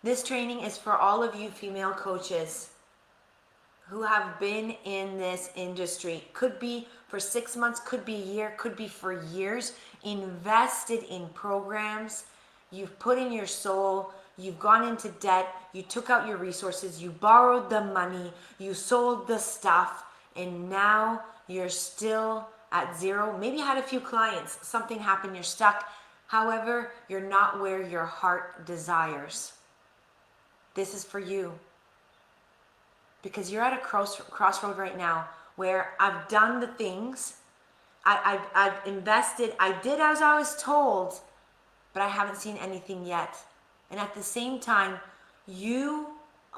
This training is for all of you female coaches who have been in this industry. Could be for 6 months, could be a year, could be for years. Invested in programs. You've put in your soul. You've gone into debt. You took out your resources. You borrowed the money. You sold the stuff. And now you're still at zero. Maybe you had a few clients. Something happened. You're stuck. However, you're not where your heart desires. This is for you. Because you're at a crossroad right now where I've done the things, I've invested, I did as I was told, but I haven't seen anything yet. And at the same time, you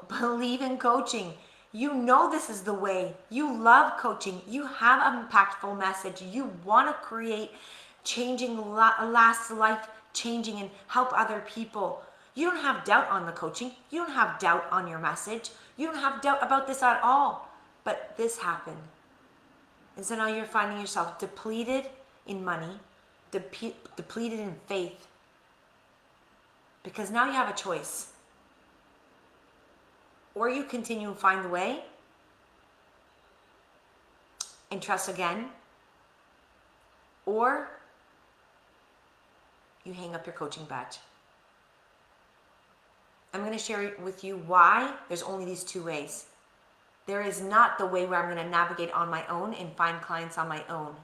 believe in coaching. You know this is the way. You love coaching. You have an impactful message. You want to create changing, last life changing and help other people. You don't have doubt on the coaching. You don't have doubt on your message. You don't have doubt about this at all. But this happened. And so now you're finding yourself depleted in money, depleted in faith. Because now you have a choice. Or you continue and find the way and trust again. Or you hang up your coaching badge. I'm going to share with you why there's only these two ways. There is not the way where I'm going to navigate on my own and find clients on my own.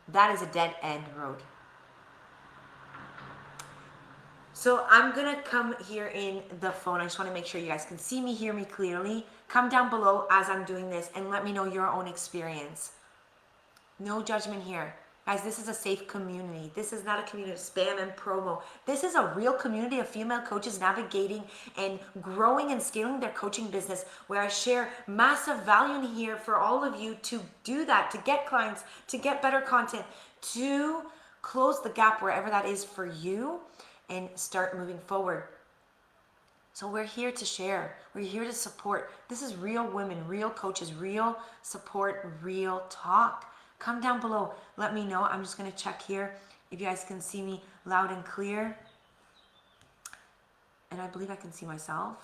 That is a dead end road. So I'm going to come here in the phone. I just want to make sure you guys can see me, hear me clearly. Come down below as I'm doing this and let me know your own experience. No judgment here. Guys, this is a safe community. This is not a community of spam and promo. This is a real community of female coaches navigating and growing and scaling their coaching business, where I share massive value in here for all of you to do that, to get clients, to get better content, to close the gap wherever that is for you and start moving forward. So we're here to share. We're here to support. This is real women, real coaches, real support, real talk. Come down below. Let me know. I'm just going to check here if you guys can see me loud and clear. And I believe I can see myself.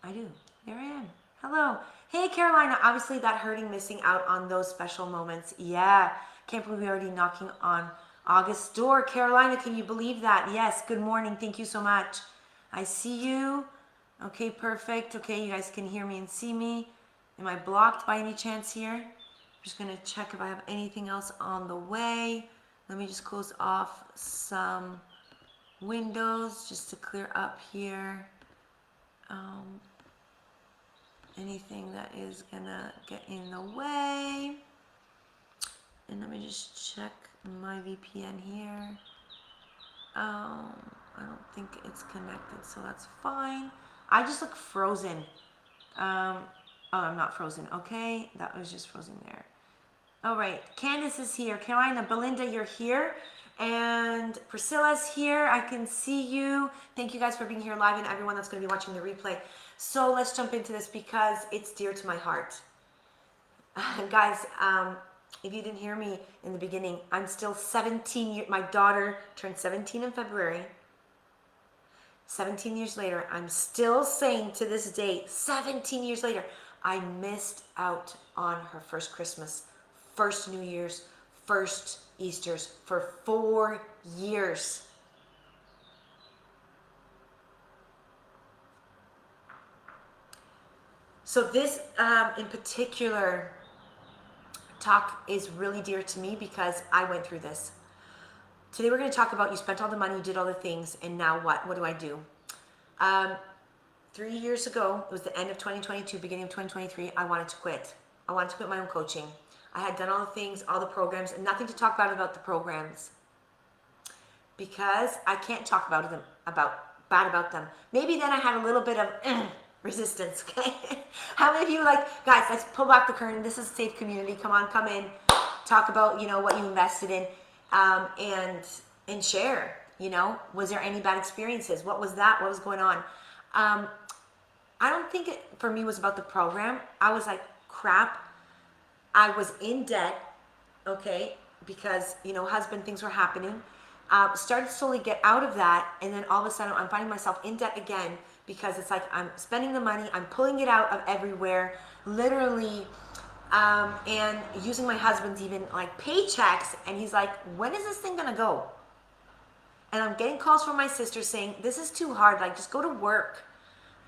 I do. There I am. Hello. Hey, Carolina. Obviously, that hurting missing out on those special moments. Yeah. Can't believe we're already knocking on August's door. Carolina, can you believe that? Yes. Good morning. Thank you so much. I see you. Okay, perfect. Okay, you guys can hear me and see me. Am I blocked by any chance here? I'm just going to check if I have anything else on the way. Let me just close off some windows just to clear up here. Anything that is going to get in the way. And let me just check my VPN here. I don't think it's connected, so that's fine. I just look frozen. Oh, I'm not frozen. Okay, that was just frozen there. All right, Candace is here. Carolina, Belinda, you're here. And Priscilla's here. I can see you. Thank you guys for being here live and everyone that's going to be watching the replay. So let's jump into this because it's dear to my heart. Guys, if you didn't hear me in the beginning, I'm still 17. My daughter turned 17 in February. 17 years later, I'm still saying to this day, 17 years later, I missed out on her first Christmas, first New Year's, first Easter's for 4 years. So this in particular talk is really dear to me because I went through this. Today we're going to talk about you spent all the money, you did all the things, and now what? What do I do? 3 years ago, it was the end of 2022, beginning of 2023, I wanted to quit. I wanted to quit my own coaching. I had done all the things, all the programs, and nothing to talk about the programs. Because I can't talk bad about them. Maybe then I had a little bit of resistance, okay? How many of you guys, let's pull back the curtain. This is a safe community. Come on, come in. Talk about, what you invested in and share, Was there any bad experiences? What was that? What was going on? I don't think it, for me, was about the program. I was like, crap. I was in debt, okay, because, husband, things were happening. Started to slowly get out of that, and then all of a sudden I'm finding myself in debt again because it's like I'm spending the money, I'm pulling it out of everywhere, literally, and using my husband's even like paychecks, and he's like, when is this thing gonna go? And I'm getting calls from my sister saying, this is too hard, like just go to work.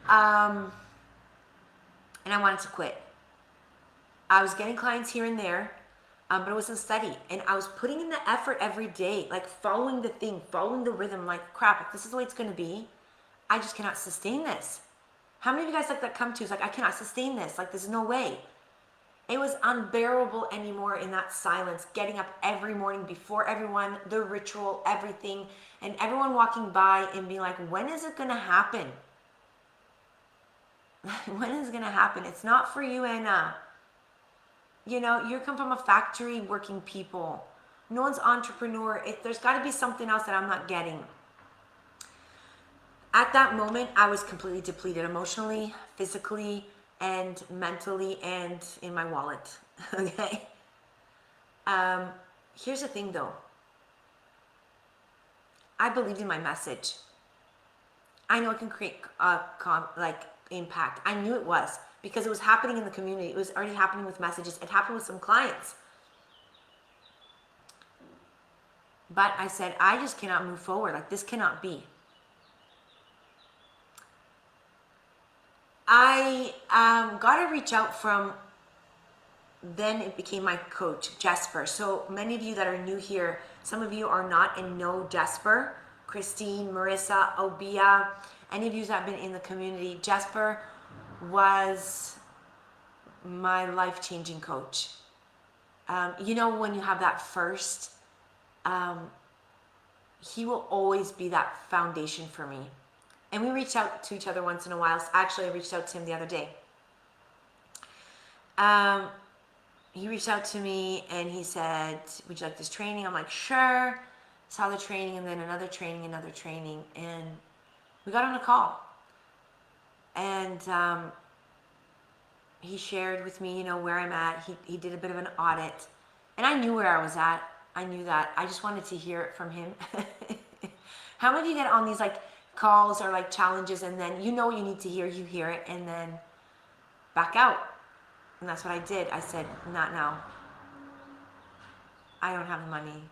And I wanted to quit. I was getting clients here and there, but it wasn't steady. And I was putting in the effort every day, like following the thing, following the rhythm, like crap, if this is the way it's gonna be, I just cannot sustain this. How many of you guys like that come to, it's like, I cannot sustain this, like there's no way. It was unbearable anymore in that silence, getting up every morning before everyone, the ritual, everything, and everyone walking by and being like, when is it gonna happen? When is it gonna happen? It's not for you, Anna. You know, you come from a factory working people. No one's entrepreneur. There's got to be something else that I'm not getting. At that moment, I was completely depleted emotionally, physically, and mentally, and in my wallet. Okay. Here's the thing, though. I believed in my message. I know it can create impact. I knew it was because it was happening in the community. It was already happening with messages. It happened with some clients. But I said, I just cannot move forward. Like, this cannot be. I got to reach out from, then it became my coach, Jesper. So many of you that are new here, some of you are not and know Jesper, Christine, Marissa, Obia, any of you that have been in the community. Jesper was my life-changing coach. You know, when you have that first, he will always be that foundation for me. And we reach out to each other once in a while. Actually, I reached out to him the other day. He reached out to me and he said, would you like this training? I'm like, sure. Saw the training, and then another training, and we got on a call. And he shared with me, you know, where I'm at. He did a bit of an audit, and I knew where I was at. I knew that. I just wanted to hear it from him. How many of you get on these like calls or like challenges, and then you know what you need to hear, you hear it, and then back out? And that's what I did. I said, not now. I don't have the money.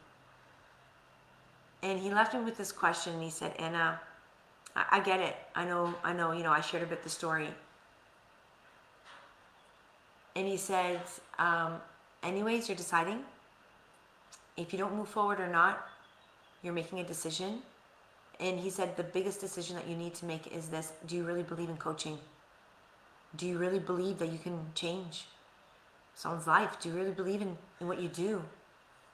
And he left me with this question. He said, Anna, I get it. I know, you know, I shared a bit the story. And he said, anyways, you're deciding. If you don't move forward or not, you're making a decision. And he said, the biggest decision that you need to make is this. Do you really believe in coaching? Do you really believe that you can change someone's life? Do you really believe in what you do?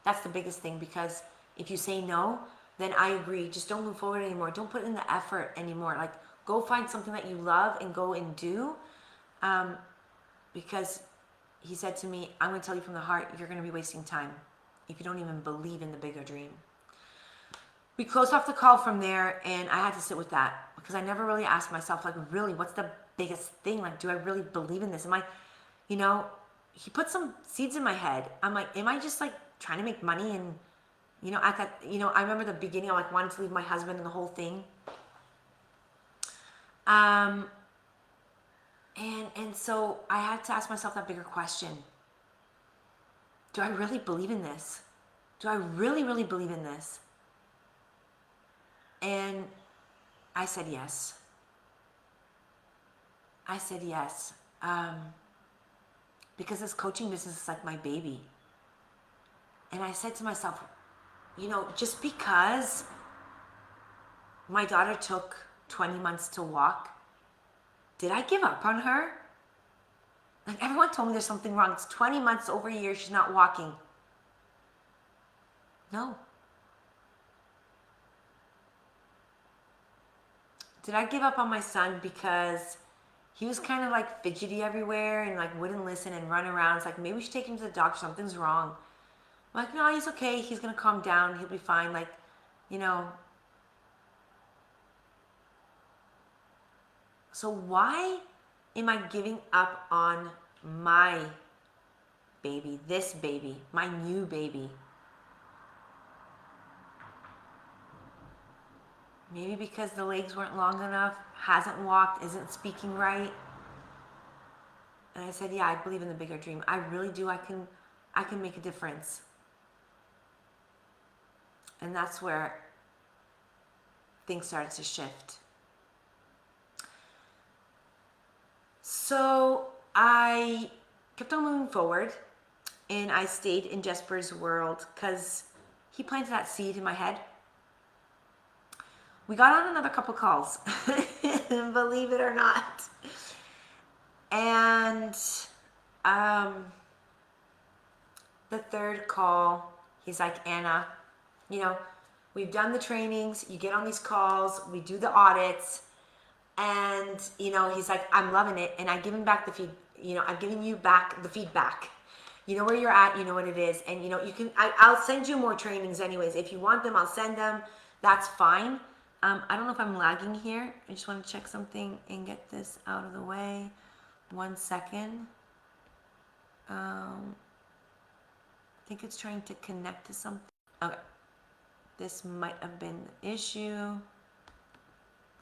That's the biggest thing, because if you say no, then I agree. Just don't move forward anymore. Don't put in the effort anymore. Like, go find something that you love and go and do. Because he said to me, I'm going to tell you from the heart, you're going to be wasting time if you don't even believe in the bigger dream. We closed off the call from there, and I had to sit with that because I never really asked myself, like, really, what's the biggest thing? Like, do I really believe in this? Am I, you know, he put some seeds in my head. I'm like, am I just like trying to make money? And, you know, at that, you know, I remember the beginning, I like wanted to leave my husband and the whole thing. And so I had to ask myself that bigger question. Do I really believe in this? Do I really, really believe in this? And I said yes. I said yes. Because this coaching business is like my baby. And I said to myself, you know, just because my daughter took 20 months to walk, did I give up on her? Like, everyone told me there's something wrong. It's 20 months, over a year, she's not walking. No. Did I give up on my son because he was kind of like fidgety everywhere and like wouldn't listen and run around? It's like, maybe we should take him to the doctor, something's wrong. I'm like, no, he's okay, he's gonna calm down, he'll be fine. Like, you know. So why am I giving up on my baby, this baby, my new baby? Maybe because the legs weren't long enough, hasn't walked, isn't speaking right. And I said, yeah, I believe in the bigger dream. I really do. I can make a difference. And that's where things started to shift. So I kept on moving forward, and I stayed in Jesper's world because he planted that seed in my head. We got on another couple calls, believe it or not. And the third call, he's like, Anna, you know, we've done the trainings, you get on these calls, we do the audits, and, you know, he's like, I'm loving it. And I give him back I'm giving you back the feedback. You know where you're at, you know what it is. And, you know, I'll send you more trainings anyways. If you want them, I'll send them. That's fine. I don't know if I'm lagging here. I just want to check something and get this out of the way. 1 second. I think it's trying to connect to something. Okay. This might have been the issue.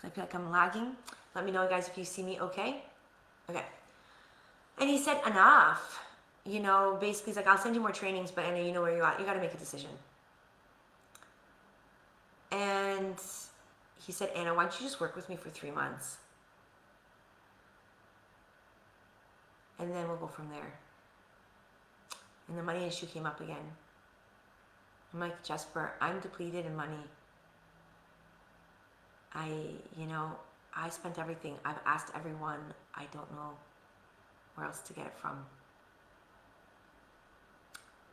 I feel like I'm lagging. Let me know, guys, if you see me okay. Okay. And he said, enough. You know, basically, he's like, I'll send you more trainings, but Anna, you know where you're at. You got to make a decision. And he said, Anna, why don't you just work with me for 3 months? And then we'll go from there. And the money issue came up again. I'm like, Jesper, I'm depleted in money. I spent everything. I've asked everyone. I don't know where else to get it from.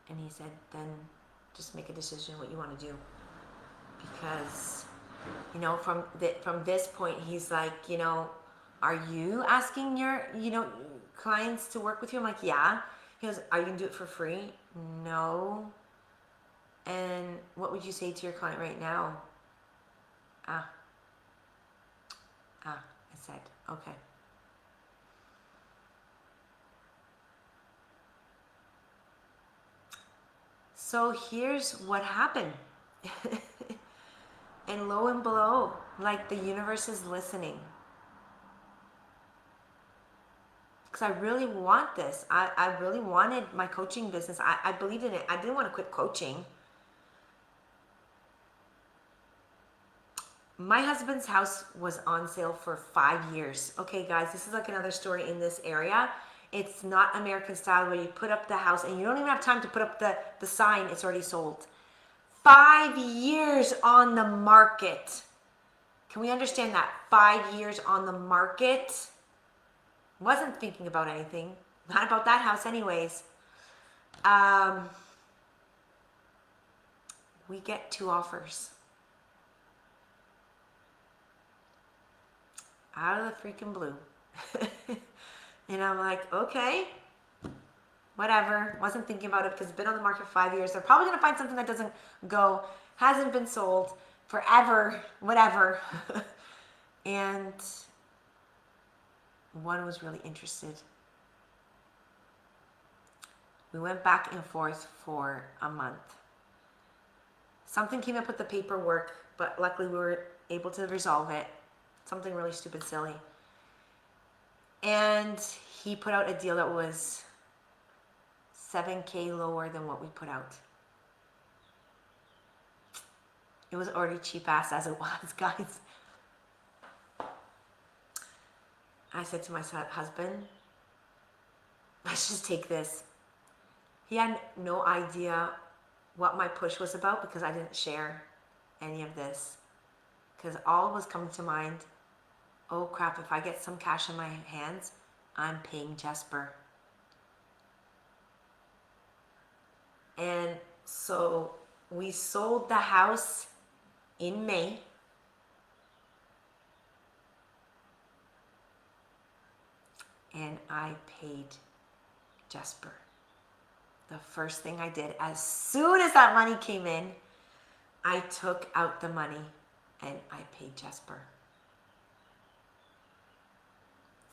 And he said, then just make a decision what you want to do. Because, you know, from this point, he's like, you know, are you asking your, you know, clients to work with you? I'm like, yeah. He goes, are you going to do it for free? No. And what would you say to your client right now? I said, okay. So here's what happened. And lo and behold, like the universe is listening. Because I really want this. I really wanted my coaching business. I believed in it. I didn't want to quit coaching. My husband's house was on sale for 5 years. Okay, guys, this is like another story in this area. It's not American style where you put up the house and you don't even have time to put up the sign. It's already sold. 5 years on the market. Can we understand that? 5 years on the market. Wasn't thinking about anything. Not about that house anyways. We get 2 offers. Out of the freaking blue. And I'm like, okay, whatever. Wasn't thinking about it because it's been on the market for 5 years. They're probably going to find something that doesn't go, hasn't been sold forever, whatever. And one was really interested. We went back and forth for a month. Something came up with the paperwork, but luckily we were able to resolve it. Something really stupid, silly. And he put out a deal that was $7,000 lower than what we put out. It was already cheap ass as it was, guys. I said to my husband, let's just take this. He had no idea what my push was about because I didn't share any of this. Because all was coming to mind, oh crap, if I get some cash in my hands, I'm paying Jesper. And so we sold the house in May. And I paid Jesper. The first thing I did, as soon as that money came in, I took out the money and I paid Jesper.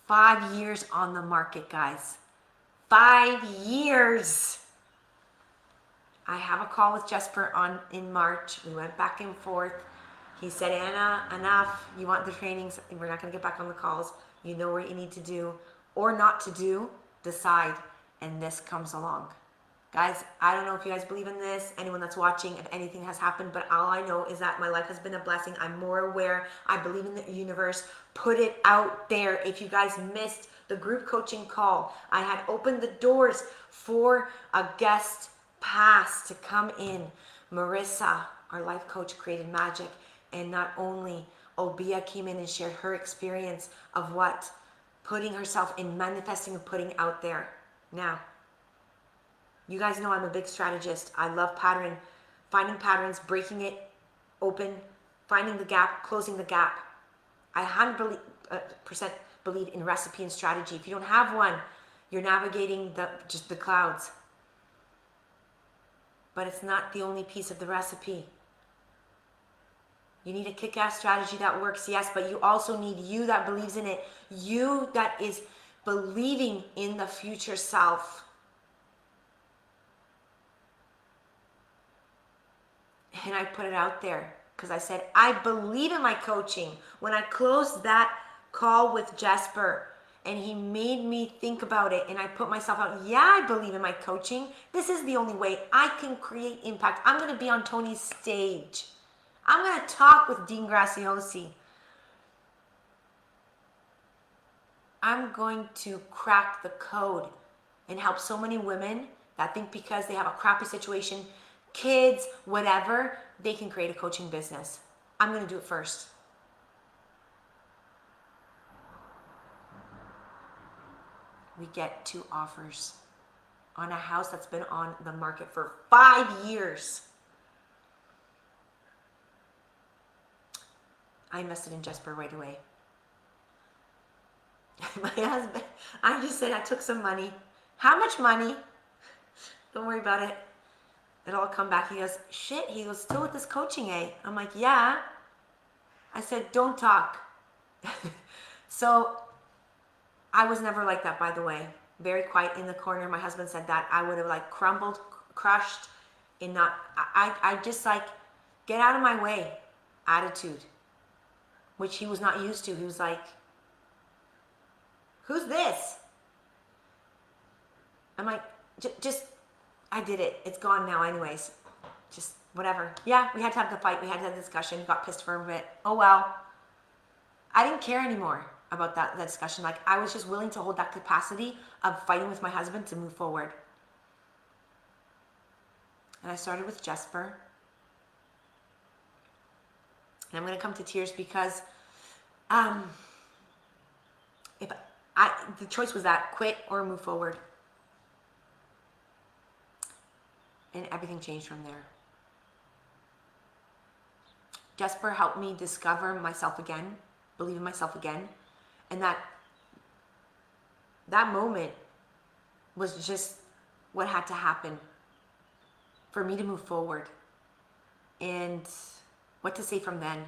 5 years on the market, guys. 5 years. I have a call with Jesper in March. We went back and forth. He said, Anna, enough. You want the trainings. We're not going to get back on the calls. You know what you need to do or not to do. Decide. And this comes along. Guys, I don't know if you guys believe in this, anyone that's watching, if anything has happened, but all I know is that my life has been a blessing. I'm more aware. I believe in the universe. Put it out there. If you guys missed the group coaching call, I had opened the doors for a guest pass to come in. Marissa, our life coach, created magic. And not only Obia came in and shared her experience of what putting herself in, manifesting and putting out there. Now, you guys know I'm a big strategist. I love finding patterns, breaking it open, finding the gap, closing the gap. I 100% believe in recipe and strategy. If you don't have one, you're navigating just the clouds. But it's not the only piece of the recipe. You need a kick-ass strategy that works, yes, but you also need you that believes in it. You that is believing in the future self. And I put it out there because I said, I believe in my coaching. When I closed that call with Jesper and he made me think about it and I put myself out, yeah, I believe in my coaching. This is the only way I can create impact. I'm going to be on Tony's stage. I'm going to talk with Dean Graciosi. I'm going to crack the code and help so many women that think because they have a crappy situation, kids, whatever, they can create a coaching business. I'm going to do it first. We get 2 offers on a house that's been on the market for 5 years. I invested in Jesper right away. My husband, I just said I took some money. How much money? Don't worry about it. It'll all come back. He goes, shit, he goes, still with this coaching, eh? I'm like, yeah. I said, don't talk. So I was never like that, by the way. Very quiet in the corner. My husband said that. I would have like crumbled, crushed, and not, I just like, get out of my way attitude, which he was not used to. He was like, who's this? I'm like, just, I did it. It's gone now anyways. Just whatever. Yeah, we had to have the fight. We had to have the discussion. Got pissed for a bit. Oh well. I didn't care anymore about that discussion. Like I was just willing to hold that capacity of fighting with my husband to move forward. And I started with Jesper. And I'm going to come to tears because the choice was that quit or move forward. And everything changed from there. Jesper helped me discover myself again, believe in myself again. And that moment was just what had to happen for me to move forward. And what to say from then.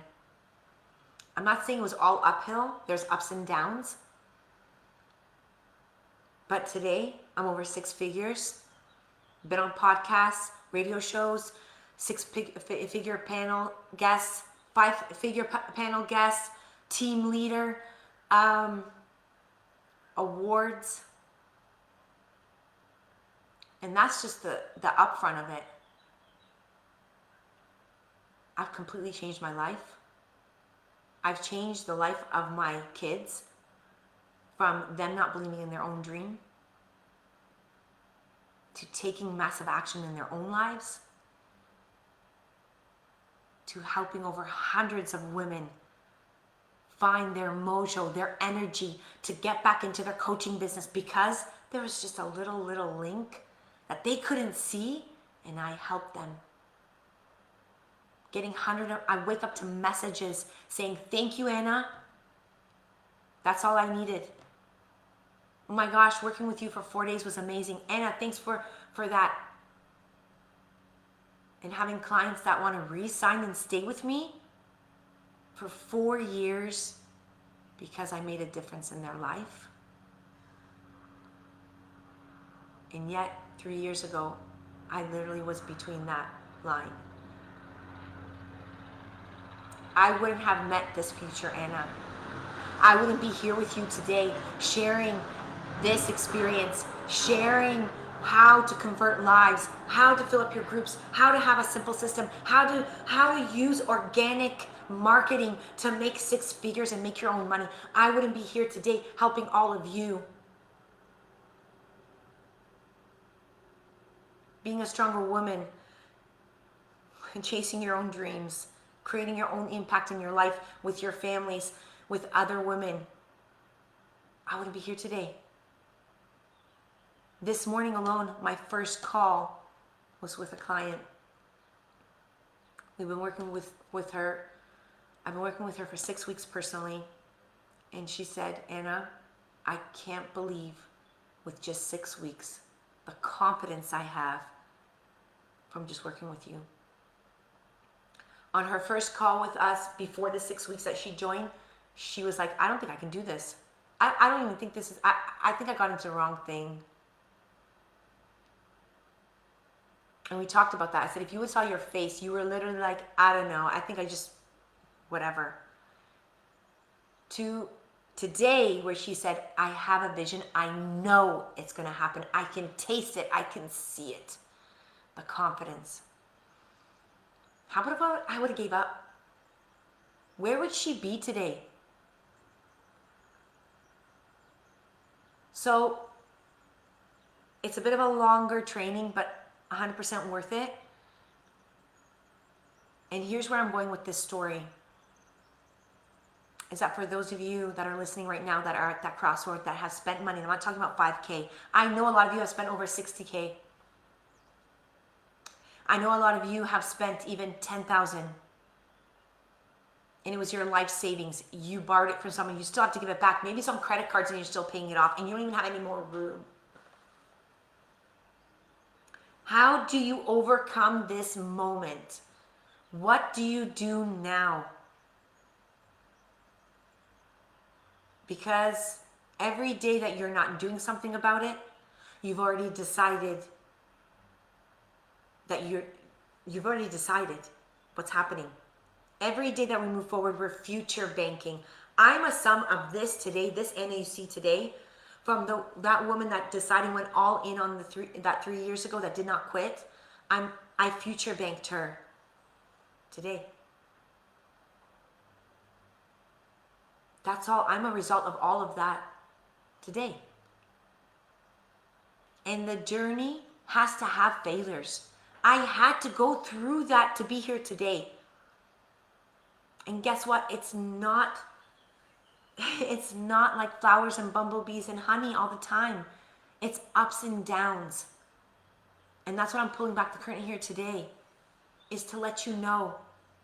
I'm not saying it was all uphill. There's ups and downs. But today, I'm over 6 figures. Been on podcasts, radio shows, 6-figure panel guests, 5-figure panel guests, team leader, awards. And that's just the upfront of it. I've completely changed my life. I've changed the life of my kids from them not believing in their own dream to taking massive action in their own lives, to helping over hundreds of women find their mojo, their energy to get back into their coaching business because there was just a little link that they couldn't see, and I helped them. I wake up to messages saying, thank you, Anna. That's all I needed. Oh my gosh, working with you for 4 days was amazing. Anna, thanks for that. And having clients that want to re-sign and stay with me for 4 years because I made a difference in their life. And yet, 3 years ago, I literally was between that line. I wouldn't have met this future Anna. I wouldn't be here with you today sharing this experience, sharing how to convert lives, how to fill up your groups, how to have a simple system, how to use organic marketing to make six figures and make your own money. I wouldn't be here today helping all of you. Being a stronger woman and chasing your own dreams, creating your own impact in your life with your families, with other women. I wouldn't be here today. This morning alone, my first call was with a client. We've been working with her. I've been working with her for 6 weeks personally. And she said, Anna, I can't believe with just 6 weeks, the confidence I have from just working with you. On her first call with us before the 6 weeks that she joined, she was like, I don't think I can do this. I don't even think this is, I think I got into the wrong thing. And we talked about that. I said, if you would saw your face, you were literally like, I don't know. I think I just, whatever. To today, where she said, I have a vision. I know it's going to happen. I can taste it. I can see it. The confidence. How about I would have gave up? Where would she be today? So it's a bit of a longer training, but 100% worth it. And here's where I'm going with this story. Is that for those of you that are listening right now that are at that crossroad that have spent money, and I'm not talking about 5K. I know a lot of you have spent over 60K. I know a lot of you have spent even 10,000. And it was your life savings. You borrowed it from someone. You still have to give it back. Maybe some credit cards and you're still paying it off and you don't even have any more room. How do you overcome this moment? What do you do now? Because every day that you're not doing something about it, you've already decided that you've already decided what's happening. Every day that we move forward, we're future banking. I'm a sum of this today, this Anna you see today, from that woman that deciding went all in on that 3 years ago that did not quit. I future banked her today. That's all. I'm a result of all of that today. And the journey has to have failures. I had to go through that to be here today. And guess what? It's not like flowers and bumblebees and honey all the time. It's ups and downs. And that's what I'm pulling back the curtain here today, is to let you know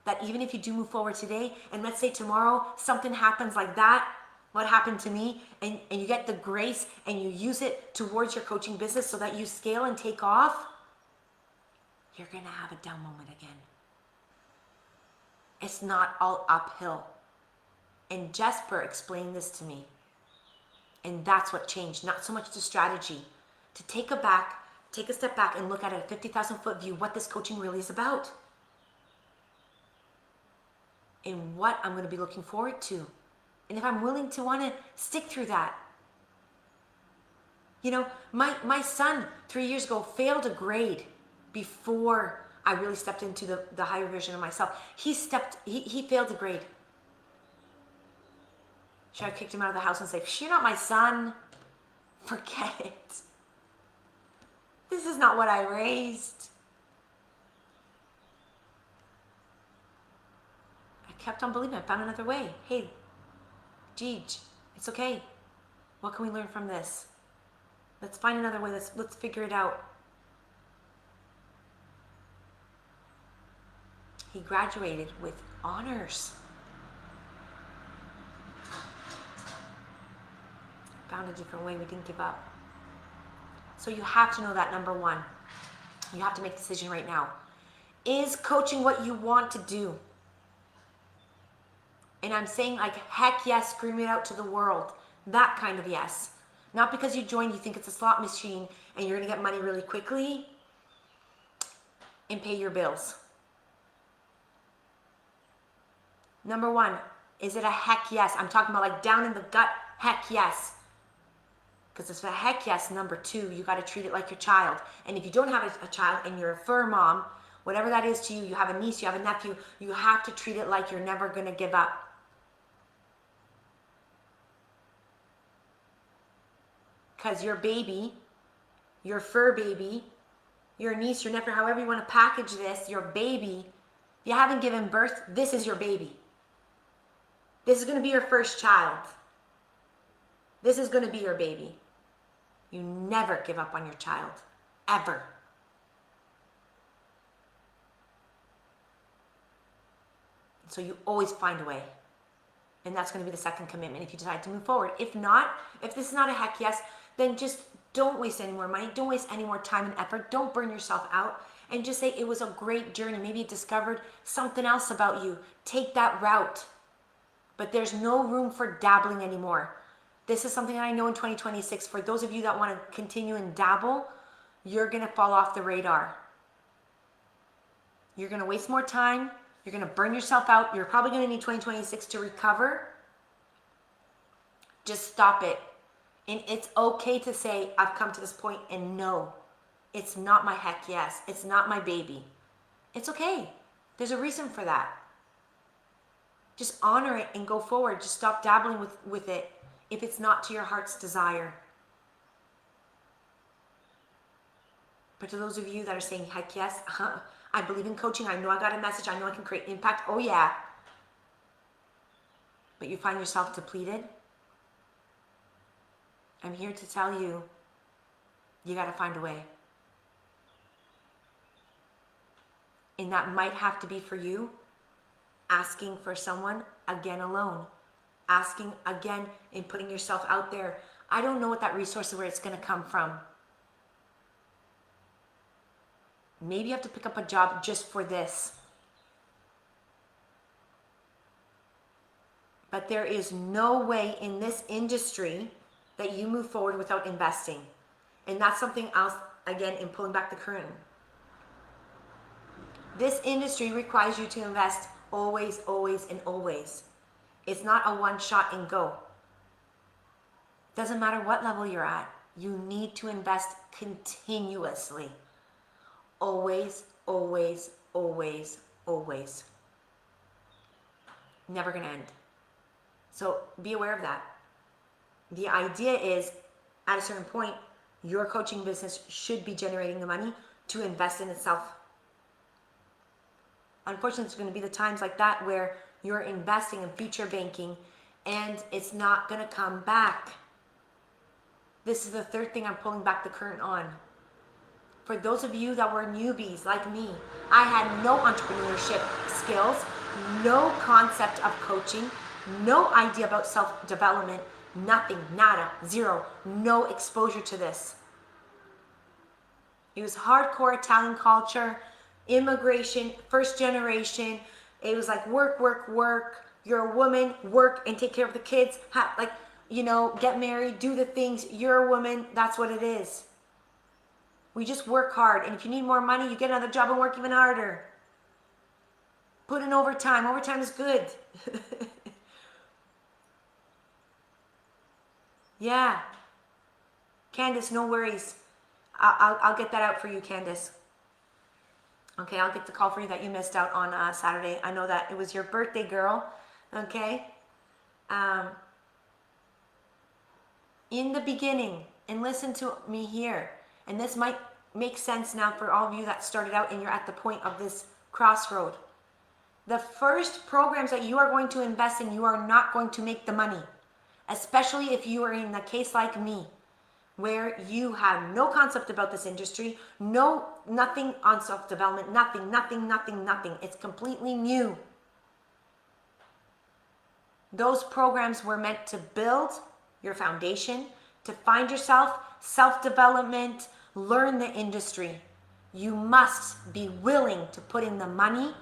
that even if you do move forward today, and let's say tomorrow something happens like that, what happened to me, and you get the grace and you use it towards your coaching business so that you scale and take off, you're going to have a down moment again. It's not all uphill. And Jesper explained this to me. And that's what changed. Not so much the strategy. To take a step back and look at a 50,000 foot view, what this coaching really is about. And what I'm going to be looking forward to. And if I'm willing to want to stick through that. You know, my son 3 years ago failed a grade before I really stepped into the higher version of myself. He failed a grade. Should I have kicked him out of the house and say, you're not my son? Forget it. This is not what I raised. I kept on believing. I found another way. Hey, Jeej, it's okay. What can we learn from this? Let's find another way. Let's figure it out. He graduated with honors. Found a different way. We didn't give up. So you have to know that, number one. You have to make a decision right now. Is coaching what you want to do? And I'm saying like, heck yes, scream it out to the world. That kind of yes. Not because you joined, you think it's a slot machine and you're going to get money really quickly and pay your bills. Number one, is it a heck yes? I'm talking about like down in the gut, heck yes. Because it's a heck yes. Number two, you got to treat it like your child. And if you don't have a child and you're a fur mom, whatever that is to you, you have a niece, you have a nephew, you have to treat it like you're never going to give up. Because your baby, your fur baby, your niece, your nephew, however you want to package this, your baby, if you haven't given birth, this is your baby. This is going to be your first child. This is going to be your baby. You never give up on your child, ever. So you always find a way. And that's going to be the second commitment if you decide to move forward. If not, if this is not a heck yes, then just don't waste any more money. Don't waste any more time and effort. Don't burn yourself out. And just say it was a great journey. Maybe you discovered something else about you. Take that route. But there's no room for dabbling anymore. This is something I know in 2026. For those of you that want to continue and dabble, you're going to fall off the radar. You're going to waste more time. You're going to burn yourself out. You're probably going to need 2026 to recover. Just stop it. And it's okay to say, I've come to this point and no, it's not my heck yes. It's not my baby. It's okay. There's a reason for that. Just honor it and go forward. Just stop dabbling with it if it's not to your heart's desire. But to those of you that are saying, heck yes, I believe in coaching. I know I got a message. I know I can create impact. Oh yeah. But you find yourself depleted. I'm here to tell you, you got to find a way. And that might have to be for you, asking for someone again alone. Asking again and putting yourself out there. I don't know what that resource is, where it's going to come from. Maybe you have to pick up a job just for this. But there is no way in this industry that you move forward without investing. And that's something else, again, in pulling back the curtain. This industry requires you to invest always, always, and always. It's not a one shot and go. Doesn't matter what level you're at. You need to invest continuously. Always, always, always, always. Never gonna end. So be aware of that. The idea is, at a certain point, your coaching business should be generating the money to invest in itself. Unfortunately, it's going to be the times like that where you're investing in future banking and it's not going to come back. This is the third thing I'm pulling back the curtain on. For those of you that were newbies like me, I had no entrepreneurship skills, no concept of coaching, no idea about self-development, nothing, nada, zero, no exposure to this. It was hardcore Italian culture, immigration, first generation. It was like work, work, work. You're a woman, work and take care of the kids. Get married, do the things. You're a woman, that's what it is. We just work hard. And if you need more money, you get another job and work even harder. Put in overtime. Overtime is good. Yeah. Candace, no worries. I'll get that out for you, Candace. Okay, I'll get the call for you that you missed out on Saturday. I know that it was your birthday, girl. Okay. In the beginning, and listen to me here, and this might make sense now for all of you that started out and you're at the point of this crossroad. The first programs that you are going to invest in, you are not going to make the money. Especially if you are in a case like me, where you have no concept about this industry, nothing on self-development, nothing. It's completely new. Those programs were meant to build your foundation, to find yourself, self-development, learn the industry. You must be willing to put in the money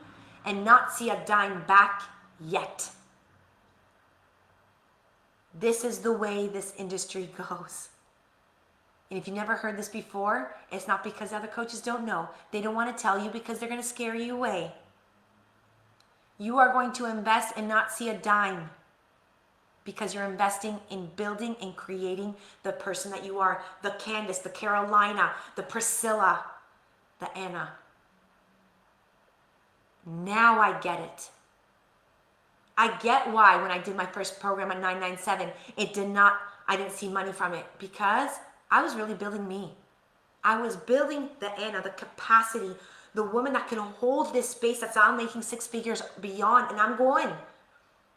and not see a dime back yet. This is the way this industry goes. And if you never heard this before, it's not because other coaches don't know. They don't want to tell you because they're going to scare you away. You are going to invest and not see a dime because you're investing in building and creating the person that you are. The Candace, the Carolina, the Priscilla, the Anna. Now I get it. I get why when I did my first program at 997, I didn't see money from it because I was really building me. I was building the Anna, the capacity, the woman that can hold this space that's now making six figures beyond, and I'm going.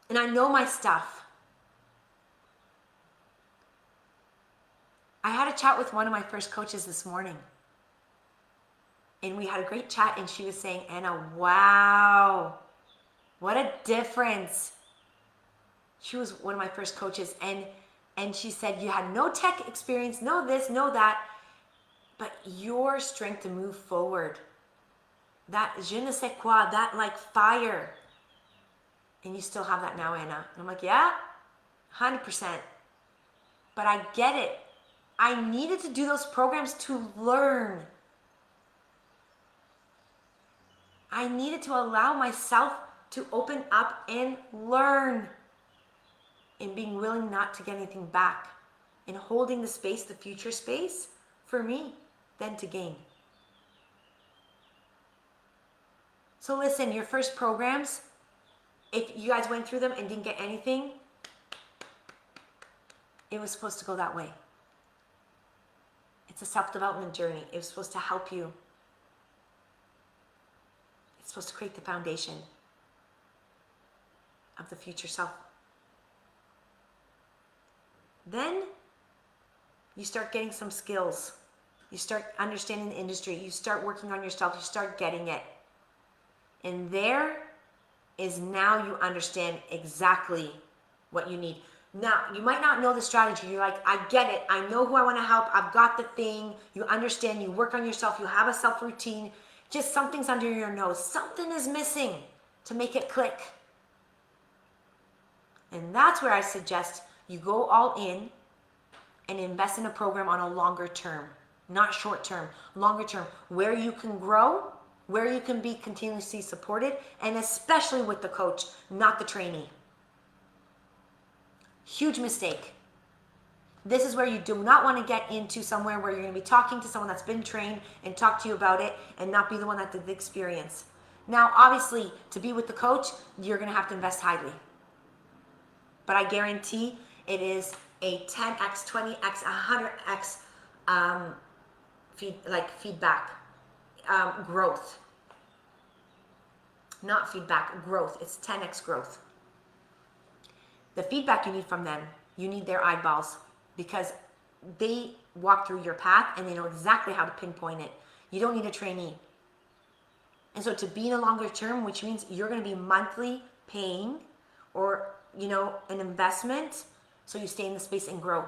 And I know my stuff. I had a chat with one of my first coaches this morning. And we had a great chat, and she was saying, Anna, wow, what a difference. She was one of my first coaches, and she said, you had no tech experience, no this, no that, but your strength to move forward, that je ne sais quoi, that like fire, and you still have that now, Anna. And I'm like, yeah, 100%. But I get it. I needed to do those programs to learn. I needed to allow myself to open up and learn, and being willing not to get anything back, and holding the space, the future space for me, then to gain. So listen, your first programs, if you guys went through them and didn't get anything, it was supposed to go that way. It's a self-development journey. It was supposed to help you. It's supposed to create the foundation of the future self. Then you start getting some skills. You start understanding the industry. You start working on yourself. You start getting it. And there is now you understand exactly what you need. Now, you might not know the strategy. You're like, I get it. I know who I want to help. I've got the thing. You understand. You work on yourself. You have a self-routine. Just something's under your nose. Something is missing to make it click. And that's where I suggest you go all in and invest in a program on a longer term, not short term, longer term, where you can grow, where you can be continuously supported, and especially with the coach, not the trainee. Huge mistake. This is where you do not want to get into somewhere where you're going to be talking to someone that's been trained and talk to you about it and not be the one that did the experience. Now, obviously, to be with the coach, you're going to have to invest highly. But I guarantee it is a 10x, 20x, 100x feedback, growth. Not feedback, growth. It's 10x growth. The feedback you need from them, you need their eyeballs, because they walk through your path and they know exactly how to pinpoint it. You don't need a trainee. And so to be in a longer term, which means you're going to be monthly paying, or an investment, so you stay in the space and grow.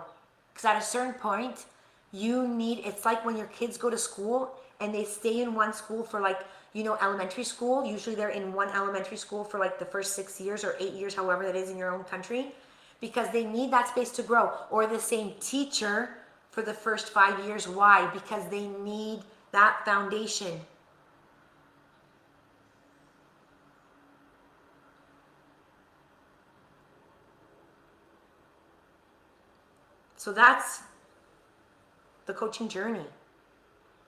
Because at a certain point, it's like when your kids go to school and they stay in one school for elementary school. Usually they're in one elementary school for the first 6 years or 8 years, however that is in your own country, because they need that space to grow. Or the same teacher for the first 5 years. Why? Because they need that foundation. So that's the coaching journey.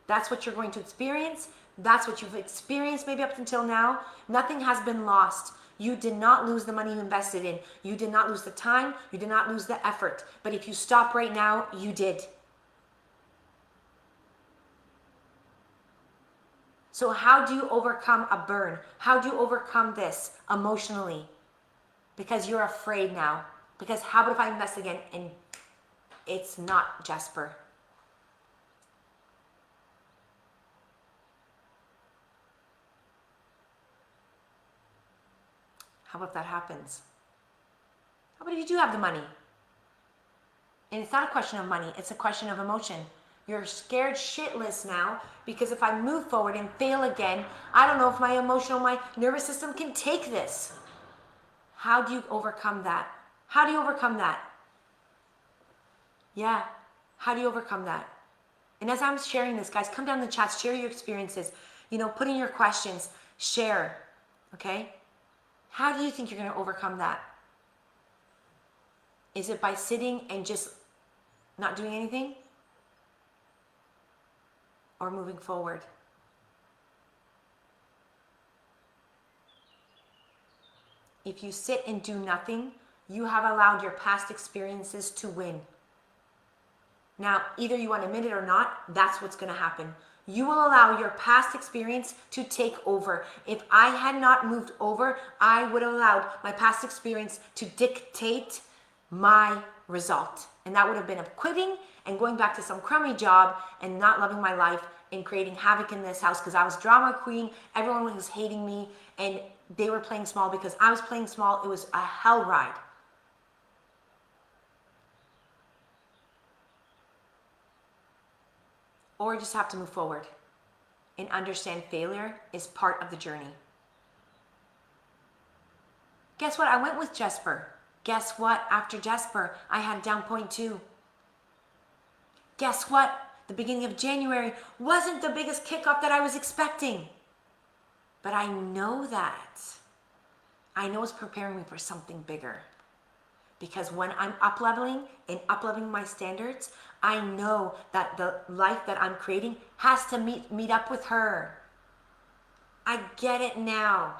That's what you're going to experience. That's what you've experienced maybe up until now. Nothing has been lost. You did not lose the money you invested in. You did not lose the time. You did not lose the effort. But if you stop right now, you did. So how do you overcome a burn? How do you overcome this emotionally? Because you're afraid now. Because how about if I invest again and it's not Jasper? How about if that happens? How about if you do have the money? And it's not a question of money, it's a question of emotion. You're scared shitless now because if I move forward and fail again, I don't know if my nervous system can take this. How do you overcome that? How do you overcome that? Yeah, how do you overcome that? And as I'm sharing this, guys, come down in the chats, share your experiences, put in your questions, share, okay? How do you think you're going to overcome that? Is it by sitting and just not doing anything? Or moving forward? If you sit and do nothing, you have allowed your past experiences to win. Now, either you want to admit it or not, that's what's going to happen. You will allow your past experience to take over. If I had not moved over, I would have allowed my past experience to dictate my result. And that would have been of quitting and going back to some crummy job and not loving my life and creating havoc in this house because I was drama queen. Everyone was hating me and they were playing small because I was playing small. It was a hell ride. Or you just have to move forward and understand failure is part of the journey. Guess what? I went with Jesper. Guess what? After Jesper, I had down point 2. Guess what? The beginning of January wasn't the biggest kickoff that I was expecting. But I know that. I know it's preparing me for something bigger. Because when I'm up-leveling and up-leveling my standards, I know that the life that I'm creating has to meet up with her. I get it now.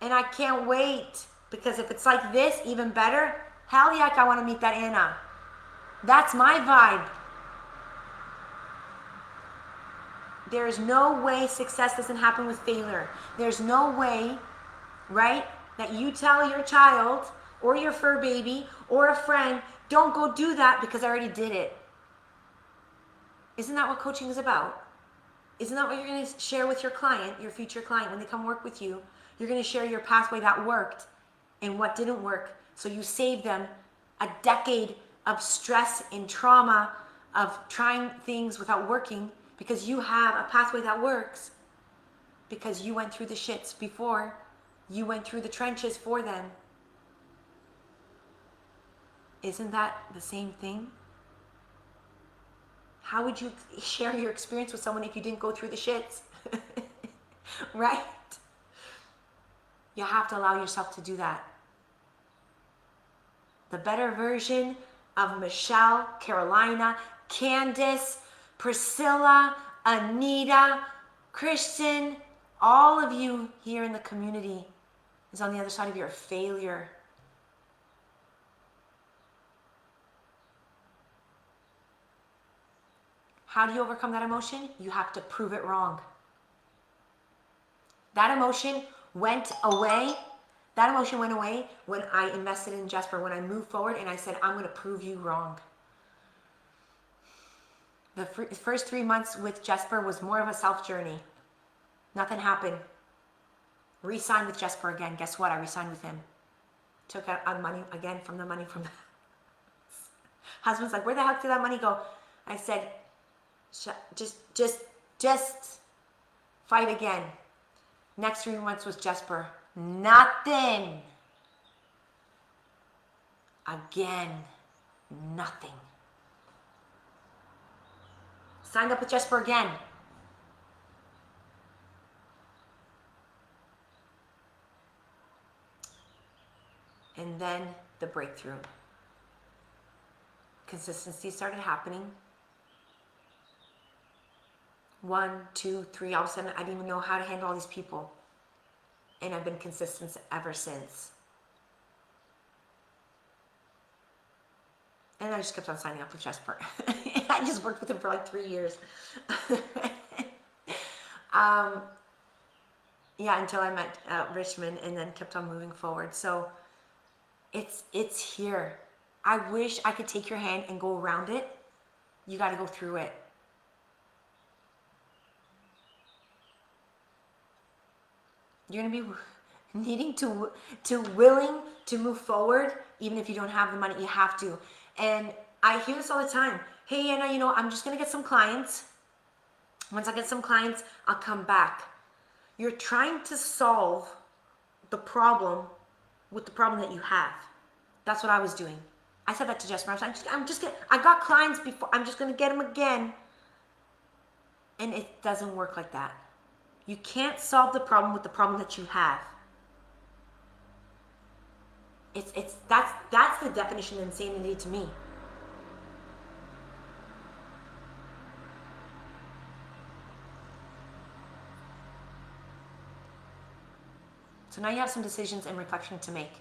And I can't wait. Because if it's like this, even better, hell yeah, I want to meet that Anna. That's my vibe. There's no way success doesn't happen with failure. There's no way, right, that you tell your child or your fur baby or a friend, don't go do that because I already did it. Isn't that what coaching is about? Isn't that what you're going to share with your client, your future client, when they come work with you? You're going to share your pathway that worked and what didn't work. So you save them a decade of stress and trauma of trying things without working because you have a pathway that works because you went through the shits before. You went through the trenches for them. Isn't that the same thing? How would you share your experience with someone if you didn't go through the shits? Right? You have to allow yourself to do that. The better version of Michelle, Carolina, Candace, Priscilla, Anita, Christian, all of you here in the community is on the other side of your failure. How do you overcome that emotion? You have to prove it wrong. That emotion went away. That emotion went away when I invested in Jesper, when I moved forward and I said, I'm going to prove you wrong. The first 3 months with Jesper was more of a self journey. Nothing happened. Re-signed with Jesper again. Guess what? I re-signed with him. Took out money again from the money from the husband's like, where the heck did that money go? I said, just fight again. Next 3 months was Jesper. Nothing. Again, nothing. Signed up with Jesper again. And then the breakthrough. Consistency started happening. 1, 2, 3, all of a sudden I didn't even know how to handle all these people. And I've been consistent ever since. And I just kept on signing up with Jesper. I just worked with him for like 3 years. Yeah, until I met Richmond and then kept on moving forward. So it's here. I wish I could take your hand and go around it. You got to go through it. You're going to be needing to willing to move forward, even if you don't have the money, you have to. And I hear this all the time. Hey, Anna, I'm just going to get some clients. Once I get some clients, I'll come back. You're trying to solve the problem with the problem that you have. That's what I was doing. I said that to Jesper. I got clients before. I'm just going to get them again. And it doesn't work like that. You can't solve the problem with the problem that you have. That's the definition of insanity to me. So now you have some decisions and reflection to make.